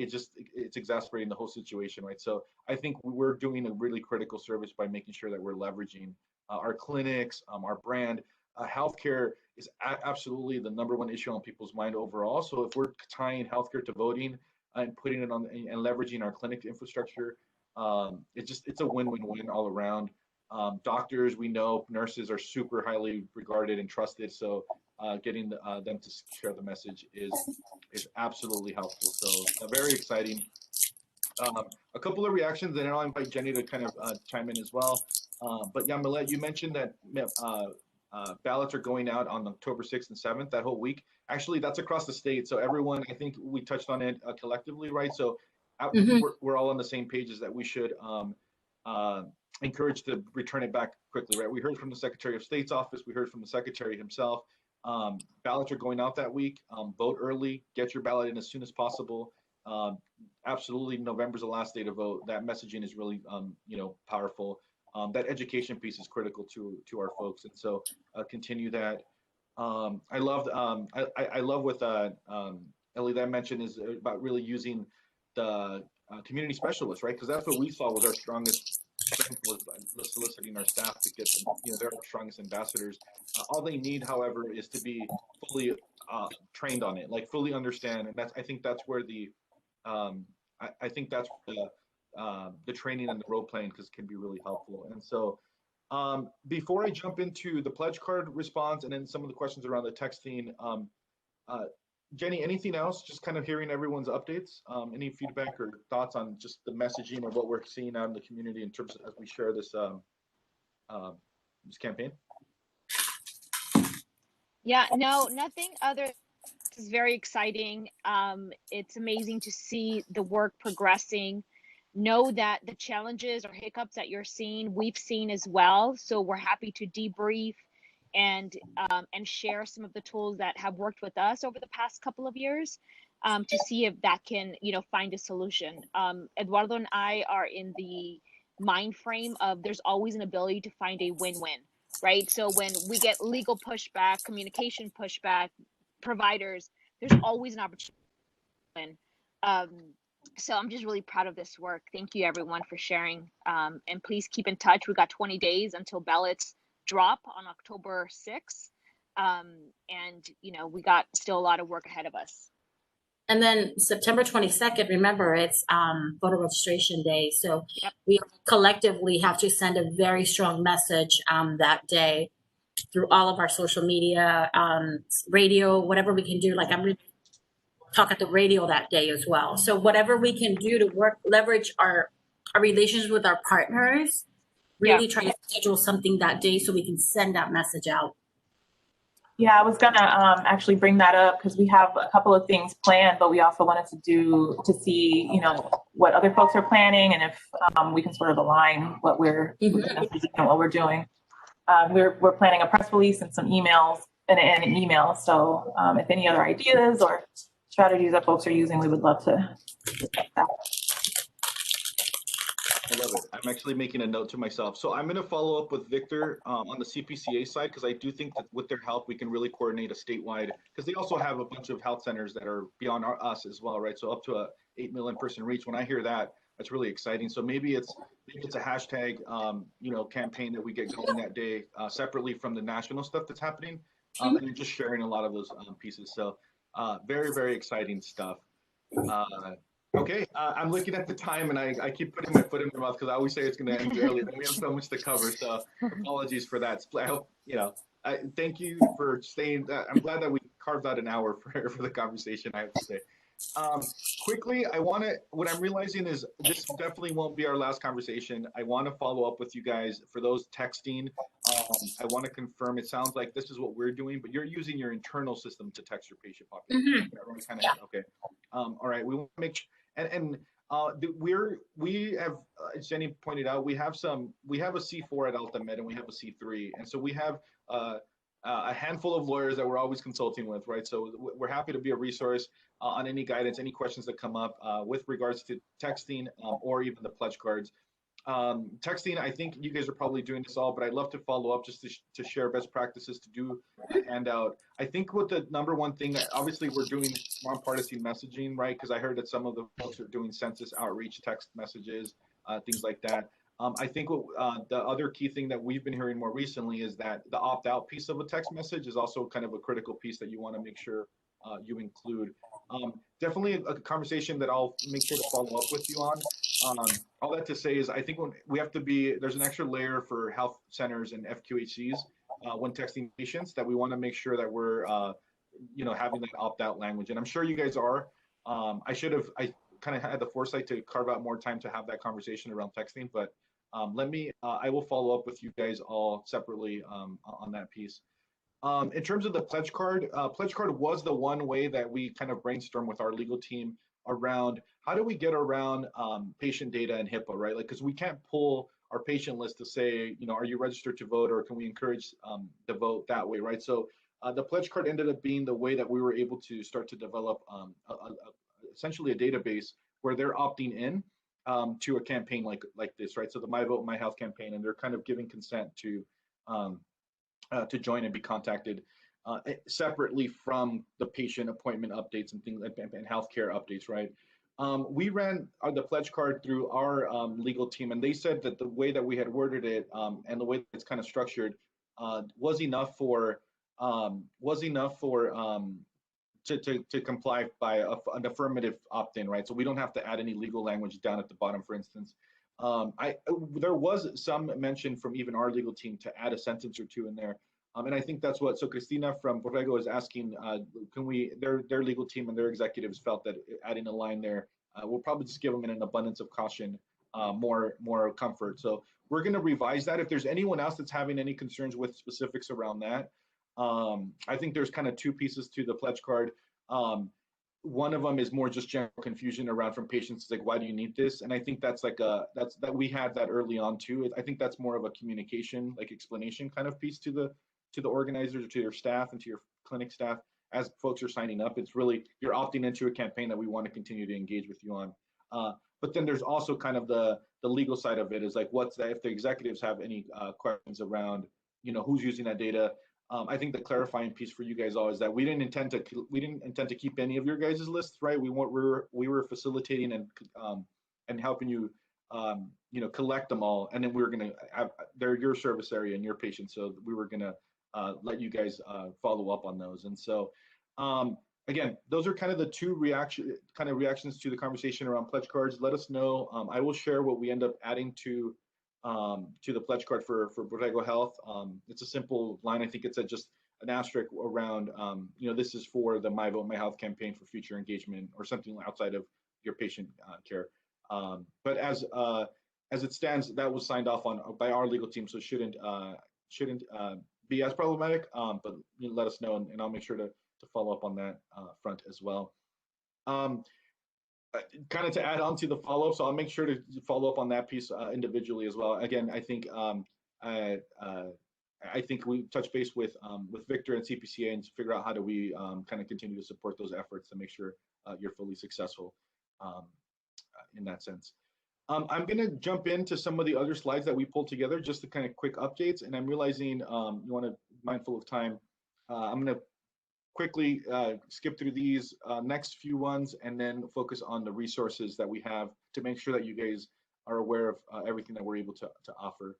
[SPEAKER 1] exacerbating the whole situation, right? So I think we're doing a really critical service by making sure that we're leveraging our clinics, our brand. Healthcare is absolutely the #1 issue on people's mind overall. So if we're tying healthcare to voting and putting it on and leveraging our clinic infrastructure, it's a win-win-win all around. Doctors, we know, nurses are super highly regarded and trusted. So getting them to share the message is absolutely helpful. So very exciting. A couple of reactions, and then I'll invite Jenny to kind of chime in as well. But yeah, Milette, you mentioned that ballots are going out on October 6th and 7th, that whole week. Actually, that's across the state. So everyone, I think we touched on it collectively, right? So I think we're all on the same pages that we should encourage to return it back quickly, right? We heard from the Secretary of State's office. We heard from the Secretary himself. Ballots are going out that week. Vote early, get your ballot in as soon as possible. Absolutely, November's the last day to vote. That messaging is really, powerful. That education piece is critical to our folks, and so continue that. I loved, I love what Ellie that mentioned is about really using the community specialists, right? Because that's what we saw was our strongest strength was soliciting our staff to get them, they're our strongest ambassadors. All they need, however, is to be fully trained on it, like fully understand, and I think that's where the the training and the role playing can be really helpful. And so before I jump into the pledge card response and then some of the questions around the texting, Jenny, anything else? Just kind of hearing everyone's updates. Any feedback or thoughts on just the messaging or what we're seeing out in the community in terms of as we share this this campaign?
[SPEAKER 2] Yeah, no, nothing other. This is very exciting. It's amazing to see the work progressing. Know that the challenges or hiccups that you're seeing, we've seen as well. So we're happy to debrief and share some of the tools that have worked with us over the past couple of years to see if that can, find a solution. Eduardo and I are in the mind frame of there's always an ability to find a win-win, right? So when we get legal pushback, communication pushback, providers, there's always an opportunity. So I'm just really proud of this work. Thank you everyone for sharing. And please keep in touch. We got 20 days until ballots drop on October 6th. And we got still a lot of work ahead of us.
[SPEAKER 4] And then September 22nd, remember, it's voter registration day. So we collectively have to send a very strong message that day through all of our social media, radio, whatever we can do. Like I'm going to talk at the radio that day as well. So whatever we can do to leverage our relations with our partners, really try to schedule something that day so we can send that message out.
[SPEAKER 8] Yeah, I was gonna actually bring that up because we have a couple of things planned, but we also wanted to see, what other folks are planning and if we can sort of align what we're what we're doing. We're planning a press release and some emails and an email. So if any other ideas or strategies that folks are using, we would love to get that.
[SPEAKER 1] I love it. I'm actually making a note to myself. So I'm going to follow up with Victor on the CPCA side, because I do think that with their help, we can really coordinate a statewide, because they also have a bunch of health centers that are beyond us as well, right? So up to a 8 million person reach. When I hear that, that's really exciting. So maybe it's a hashtag, campaign that we get going that day separately from the national stuff that's happening, and just sharing a lot of those pieces. So very, very exciting stuff. Okay, I'm looking at the time and I keep putting my foot in my mouth because I always say it's going to end early, but we have so much to cover. So apologies for that. I hope, thank you for staying. I'm glad that we carved out an hour for the conversation, I have to say. Quickly, what I'm realizing is this definitely won't be our last conversation. I want to follow up with you guys for those texting. I want to confirm, it sounds like this is what we're doing, but you're using your internal system to text your patient population. Okay. All right. We want to make sure, and we have, as Jenny pointed out, we have a C4 at AltaMed and we have a C3. And so we have a handful of lawyers that we're always consulting with, right? So we're happy to be a resource on any guidance, any questions that come up with regards to texting or even the pledge cards. Texting, I think you guys are probably doing this all, but I'd love to follow up just to share best practices to do a handout. I think what the number one thing that obviously we're doing nonpartisan messaging, right? Because I heard that some of the folks are doing census outreach text messages, things like that. I think the other key thing that we've been hearing more recently is that the opt-out piece of a text message is also kind of a critical piece that you want to make sure you include. Definitely a conversation that I'll make sure to follow up with you on. All that to say is, I think when we have to be, there's an extra layer for health centers and FQHCs when texting patients that we want to make sure that we're, having that opt-out language. And I'm sure you guys are. I kind of had the foresight to carve out more time to have that conversation around texting, but I will follow up with you guys all separately on that piece. In terms of the pledge card was the one way that we kind of brainstormed with our legal team around how do we get around patient data and HIPAA, right? Like, because we can't pull our patient list to say, are you registered to vote, or can we encourage the vote that way, right? So the pledge card ended up being the way that we were able to start to develop essentially a database where they're opting in to a campaign like this, right? So the My Vote My Health campaign, and they're kind of giving consent to join and be contacted separately from the patient appointment updates and things and healthcare updates, right? We ran the pledge card through our legal team, and they said that the way that we had worded it and the way it's kind of structured was enough for to comply by an affirmative opt-in, right? So we don't have to add any legal language down at the bottom, for instance. There was some mention from even our legal team to add a sentence or two in there. And I think that's so Cristina from Borrego is asking, their legal team and their executives felt that adding a line there will probably just give them an abundance of caution, more comfort. So we're going to revise that. If there's anyone else that's having any concerns with specifics around that, I think there's kind of two pieces to the pledge card. One of them is more just general confusion around from patients. It's like, why do you need this? And I think that's that we had that early on too. I think that's more of a communication, like explanation kind of piece to the organizers, or to your staff and to your clinic staff as folks are signing up. It's really, you're opting into a campaign that we want to continue to engage with you on. But then there's also kind of the legal side of it, is like, what's that if the executives have any questions around, who's using that data. I think the clarifying piece for you guys all is that we didn't intend to keep any of your guys' lists, right? We were facilitating and helping you, collect them all, and then we were going to have, they're your service area and your patients, so we were going to let you guys follow up on those. And so, again, those are kind of the two reactions to the conversation around pledge cards. Let us know. I will share what we end up adding to the pledge card for Borrego Health. It's a simple line. I think it's just an asterisk around, this is for the My Vote My Health campaign for future engagement, or something outside of your patient care. But as it stands, that was signed off on by our legal team, so shouldn't be as problematic. But let us know, and I'll make sure to follow up on that front as well. Kind of to add on to the follow-up, so I'll make sure to follow up on that piece individually as well. Again, I think we touch base with Victor and CPCA and figure out how do we kind of continue to support those efforts to make sure you're fully successful in that sense. I'm going to jump into some of the other slides that we pulled together, just to kind of quick updates. And I'm realizing you want to mindful of time. I'm going to quickly skip through these next few ones, and then focus on the resources that we have to make sure that you guys are aware of everything that we're able to offer.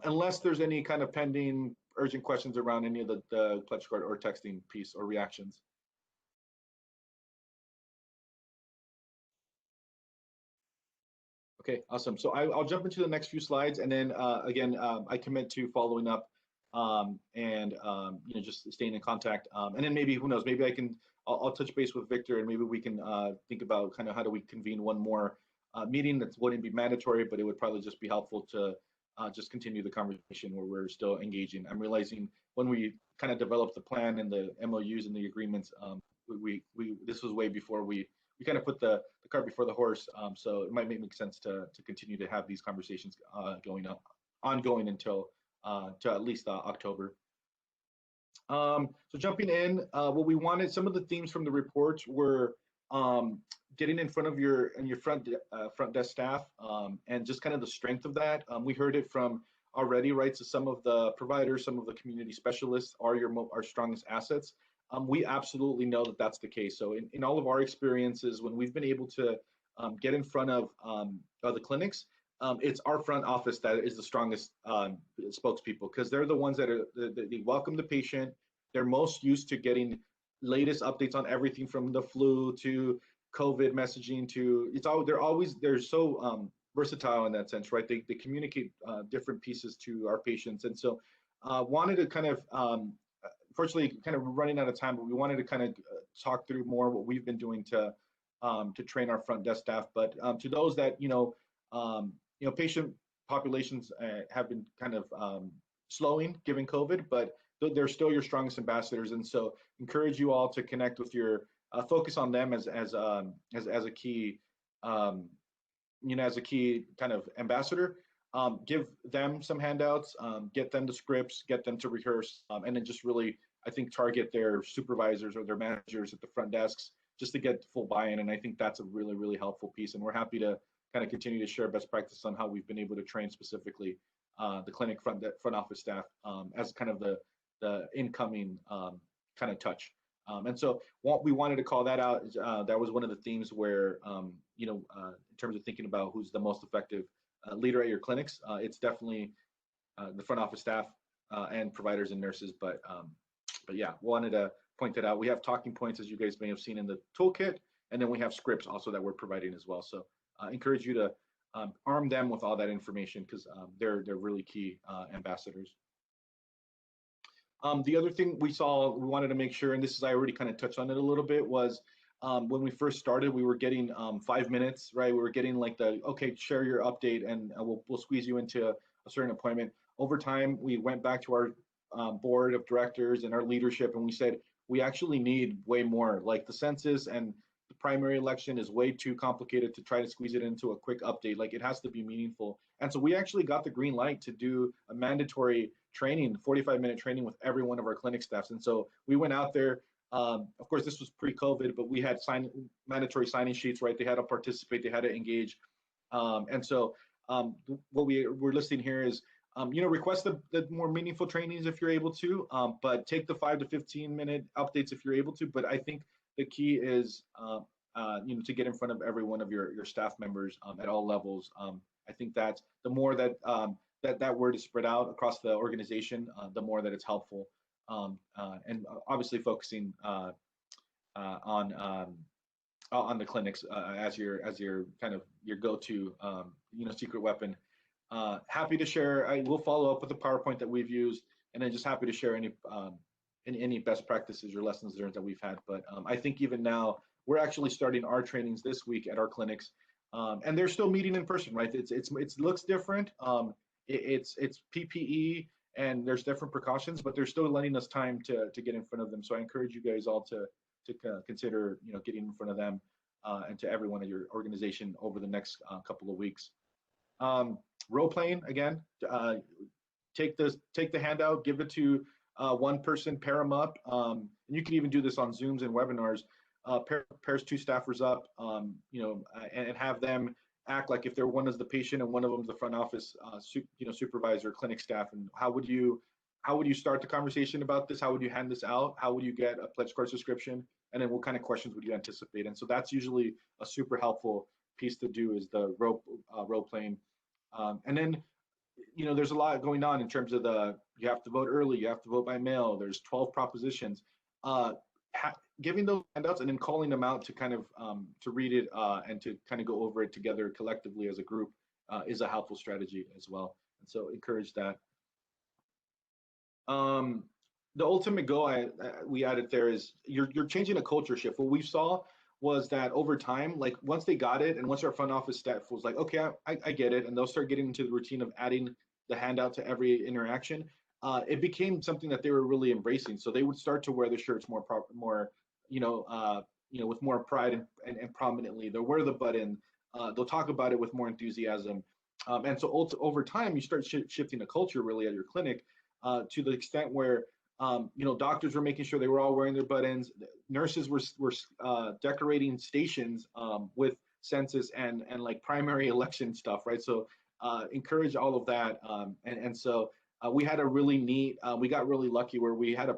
[SPEAKER 1] Unless there's any kind of pending urgent questions around any of the pledge card or texting piece or reactions. Okay, awesome. So I'll jump into the next few slides, and then again, I commit to following up and just staying in contact. And then maybe, who knows, maybe I'll touch base with Victor, and maybe we can think about kind of how do we convene one more meeting that wouldn't be mandatory, but it would probably just be helpful to just continue the conversation where we're still engaging. I'm realizing when we kind of developed the plan and the MOUs and the agreements, this was way before we kind of put the cart before the horse. So it might make sense to continue to have these conversations ongoing until to at least October. So jumping in, what we wanted, some of the themes from the reports were getting in front of your front desk staff, and just kind of the strength of that. We heard it from already, right? So some of the providers, some of the community specialists are our strongest assets. We absolutely know that that's the case. So in all of our experiences, when we've been able to get in front of the clinics, it's our front office that is the strongest spokespeople, because they're the ones that they welcome the patient. They're most used to getting latest updates on everything from the flu to COVID messaging to they're so versatile in that sense, right? They communicate different pieces to our patients, and so wanted to kind of fortunately kind of running out of time, but we wanted to kind of talk through more what we've been doing to train our front desk staff. But to those that patient populations have been kind of slowing given COVID, but they're still your strongest ambassadors, and so encourage you all to connect with your focus on them as a key as a key kind of ambassador. Give them some handouts, get them the scripts, get them to rehearse, and then just really, I think, target their supervisors or their managers at the front desks just to get full buy-in. And I think that's a really, really helpful piece. And we're happy to kind of continue to share best practice on how we've been able to train specifically the clinic front office staff as kind of the incoming kind of touch. And so what we wanted to call that out is that was one of the themes where, in terms of thinking about who's the most effective leader at your clinics, it's definitely the front office staff and providers and nurses. But yeah, wanted to point that out. We have talking points, as you guys may have seen in the toolkit, and then we have scripts also that we're providing as well. So encourage you to arm them with all that information because they're really key ambassadors. The other thing we wanted to make sure, and this is, I already kind of touched on it a little bit, was when we first started, we were getting 5 minutes, right? We were getting like okay, share your update and we'll squeeze you into a certain appointment. Over time, we went back to our board of directors and our leadership, and we said, we actually need way more. Like the census and the primary election is way too complicated to try to squeeze it into a quick update. Like it has to be meaningful. And so we actually got the green light to do a mandatory training, 45-minute training with every one of our clinic staffs. And so we went out there. Of course, this was pre-COVID, but we had mandatory signing sheets, right? They had to participate, they had to engage. And so what we're listing here is, request the more meaningful trainings if you're able to, but take the 5 to 15-minute updates if you're able to. But I think the key is, to get in front of every one of your staff members at all levels. I think that the more that that word is spread out across the organization, the more that it's helpful. And obviously focusing on the clinics as your kind of your go-to secret weapon. Happy to share. I will follow up with the PowerPoint that we've used, and then just happy to share any best practices or lessons learned that we've had. But I think even now we're actually starting our trainings this week at our clinics, and they're still meeting in person, right? It looks different. It's PPE and there's different precautions, but they're still letting us time to get in front of them. So I encourage you guys all to consider getting in front of them and to everyone at your organization over the next couple of weeks. Role playing again. Take the handout, give it to one person, pair them up, and you can even do this on Zooms and webinars. Pairs 2 staffers up, and have them act like if they're one is the patient and one of them is the front office supervisor, clinic staff. And how would you start the conversation about this? How would you hand this out? How would you get a pledge card subscription? And then what kind of questions would you anticipate? And so that's usually a super helpful piece to do, is the role playing. And then, there's a lot going on in terms of you have to vote early, you have to vote by mail, there's 12 propositions. Giving those handouts and then calling them out to kind of to read it and to kind of go over it together collectively as a group is a helpful strategy as well. And so encourage that. The ultimate goal we added there is you're changing a culture shift. What we saw was that over time, like once they got it and once our front office staff was like, okay, I get it, and they'll start getting into the routine of adding the handout to every interaction, it became something that they were really embracing. So they would start to wear the shirts more with more pride and prominently. They'll wear the button. They'll talk about it with more enthusiasm. And so over time, you start shifting the culture really at your clinic to the extent where doctors were making sure they were all wearing their buttons. Nurses were decorating stations with census and like primary election stuff, right? So encourage all of that. And so we had a really neat, we got really lucky where we had a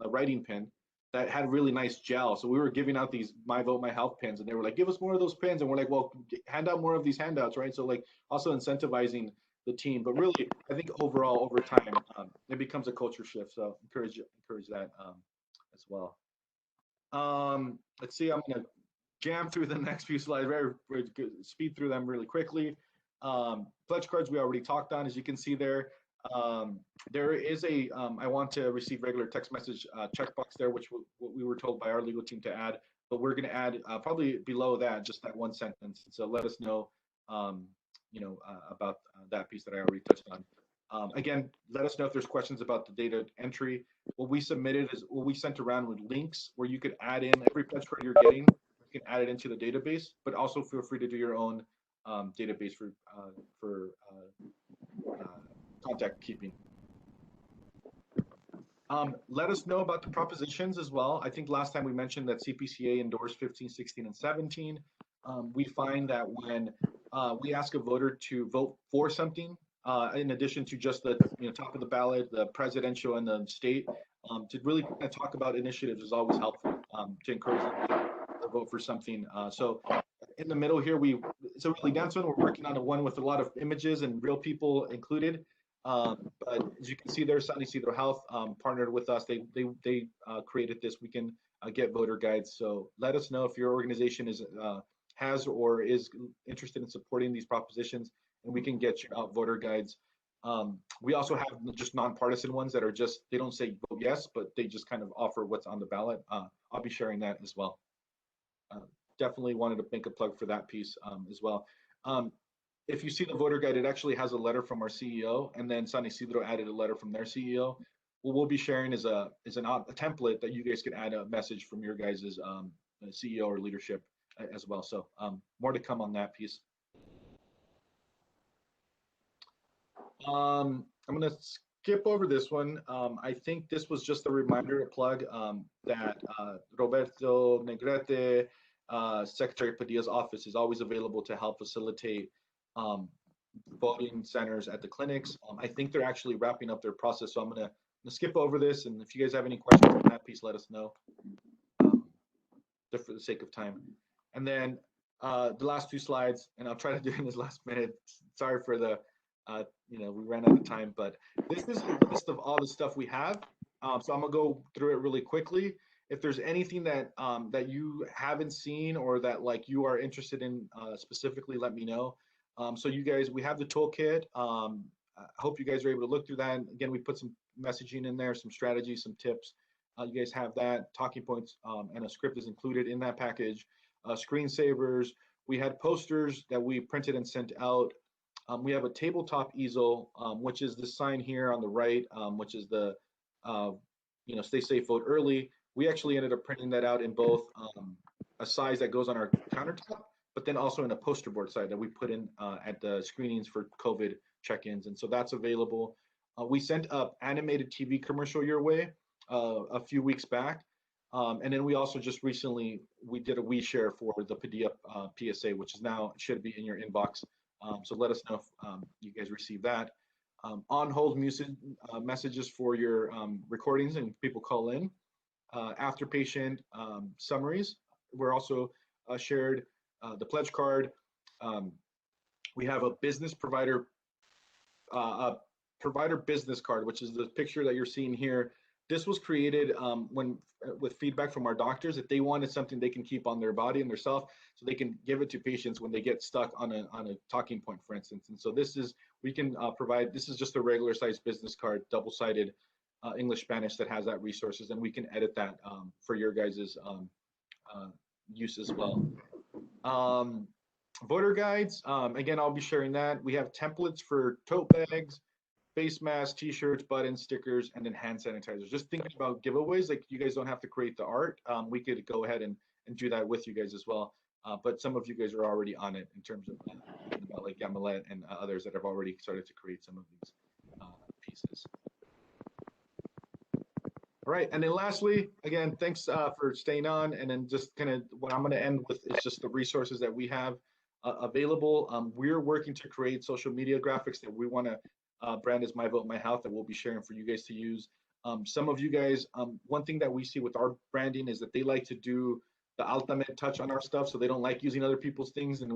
[SPEAKER 1] writing pen that had really nice gel. So we were giving out these My Vote, My Health pens, and they were like, give us more of those pens. And we're like, well, hand out more of these handouts, right? So like also incentivizing the team, but really, I think overall, over time, it becomes a culture shift. So encourage that as well. Let's see, I'm gonna jam through the next few slides, very good, speed through them really quickly. Pledge cards we already talked on, as you can see there. There is a I want to receive regular text message checkbox there, which what we were told by our legal team to add, but we're going to add probably below that, just that one sentence. So let us know, about that piece that I already touched on. Again, let us know if there's questions about the data entry. What we submitted is what we sent around with links where you could add in every pledge card you're getting. You can add it into the database, but also feel free to do your own database for contact keeping. Let us know about the propositions as well. I think last time we mentioned that CPCA endorsed 15, 16, and 17. We find that when we ask a voter to vote for something, in addition to just the top of the ballot, the presidential and the state, to really kind of talk about initiatives is always helpful to encourage them to vote for something. So in the middle here, it's a really dense one. We're working on a one with a lot of images and real people included. But as you can see there, San Ysidro Health partnered with us. They created this. We can get voter guides. So let us know if your organization has or is interested in supporting these propositions, and we can get you out voter guides. We also have just nonpartisan ones that are just, they don't say vote yes, but they just kind of offer what's on the ballot. I'll be sharing that as well. Definitely wanted to make a plug for that piece as well. If you see the voter guide, it actually has a letter from our CEO, and then San Ysidro added a letter from their CEO. What we'll be sharing is a template that you guys can add a message from your guys' CEO or leadership as well. So more to come on that piece. I'm going to skip over this one. I think this was just a reminder, a plug that Roberto Negrete, Secretary Padilla's office, is always available to help facilitate voting centers at the clinics. I think they're actually wrapping up their process, so I'm gonna skip over this, and if you guys have any questions on that piece, let us know, just for the sake of time. And then the last two slides, and I'll try to do it in this last minute. Sorry for the we ran out of time, but this is a list of all the stuff we have. So I'm gonna go through it really quickly. If there's anything that that you haven't seen or that you are interested in specifically, let me know. So you guys, we have the toolkit. I hope you guys are able to look through that. Again, we put some messaging in there, some strategies, some tips. You guys have that. Talking points and a script is included in that package. Screensavers. We had posters that we printed and sent out. We have a tabletop easel, which is the sign here on the right, which is the stay safe, vote early. We actually ended up printing that out in both a size that goes on our countertop, but then also in a poster board side that we put in at the screenings for COVID check-ins. And so that's available. We sent up animated TV commercial your way a few weeks back. And then we also just recently, we did a WeShare for the Padilla PSA, which is now, should be in your inbox. So let us know if you guys receive that. On hold music messages for your recordings and people call in. After patient summaries. We're also shared the pledge card. We have a business provider business card, which is the picture that you're seeing here. This was created with feedback from our doctors that they wanted something they can keep on their body and their self, so they can give it to patients when they get stuck on a talking point, for instance. And so this is, we can provide, this is just a regular size business card, double-sided English, Spanish, that has that resources, and we can edit that for your guys's use as well. Voter guides, again, I'll be sharing that. We have templates for tote bags, face masks, t-shirts, buttons, stickers, and then hand sanitizers. Just thinking about giveaways, like you guys don't have to create the art. We could go ahead and do that with you guys as well. But some of you guys are already on it in terms of like Yamilet and others that have already started to create some of these pieces. All right, and then lastly, again, thanks for staying on. And then just kind of what I'm going to end with is just the resources that we have available. We're working to create social media graphics that we want to brand as My Vote, My Health, that we'll be sharing for you guys to use. Some of you guys, one thing that we see with our branding is that they like to do the ultimate touch on our stuff, so they don't like using other people's things, and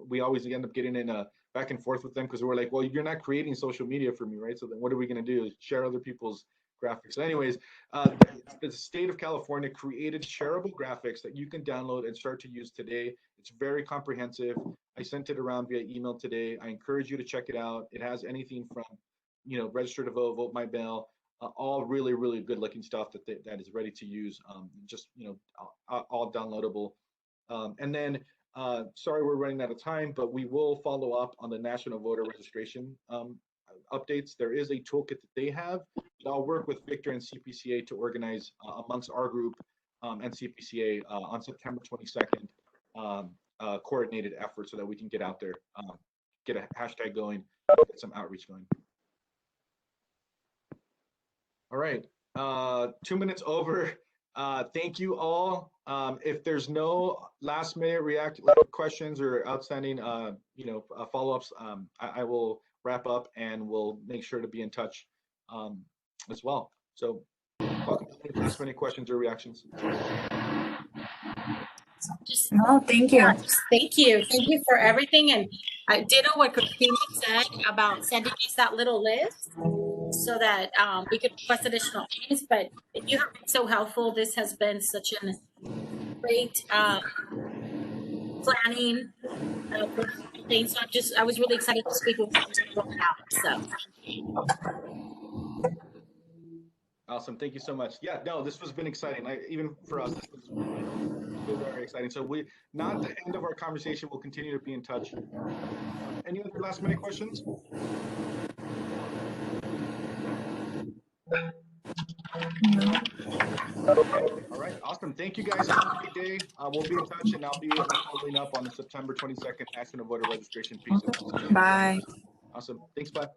[SPEAKER 1] we always end up getting in a back and forth with them because we're like, well, you're not creating social media for me, right? So then what are we going to do? Share other people's graphics. So anyways, the state of California created shareable graphics that you can download and start to use today. It's very comprehensive. I sent it around via email today. I encourage you to check it out. It has anything from, register to vote, vote my mail, all really, really good looking stuff that is ready to use. Just, all downloadable. And then, sorry, we're running out of time, but we will follow up on the national voter registration updates. There is a toolkit that they have. I'll work with Victor and CPCA to organize amongst our group and CPCA on September 22nd, coordinated effort so that we can get out there, get a hashtag going, get some outreach going. All right, 2 minutes over. Thank you all. If there's no last minute questions or outstanding, follow-ups, I will wrap up and we'll make sure to be in touch as well. So, last minute questions or reactions?
[SPEAKER 7] No, thank you.
[SPEAKER 4] Thank you. Thank you for everything. And I ditto what Christina said about sending us that little list so that we could request additional names. But you have been so helpful. This has been such a great planning thing. So I was really excited to speak with you out. So.
[SPEAKER 1] Awesome. Thank you so much. Yeah, no, this has been exciting. Even for us, this was very exciting. So not the end of our conversation. We'll continue to be in touch. Any other last minute questions? All right. Awesome. Thank you guys. Have a great day. We'll be in touch and I'll be following up on the September 22nd national voter registration piece.
[SPEAKER 7] Bye.
[SPEAKER 1] Awesome. Thanks. Bye.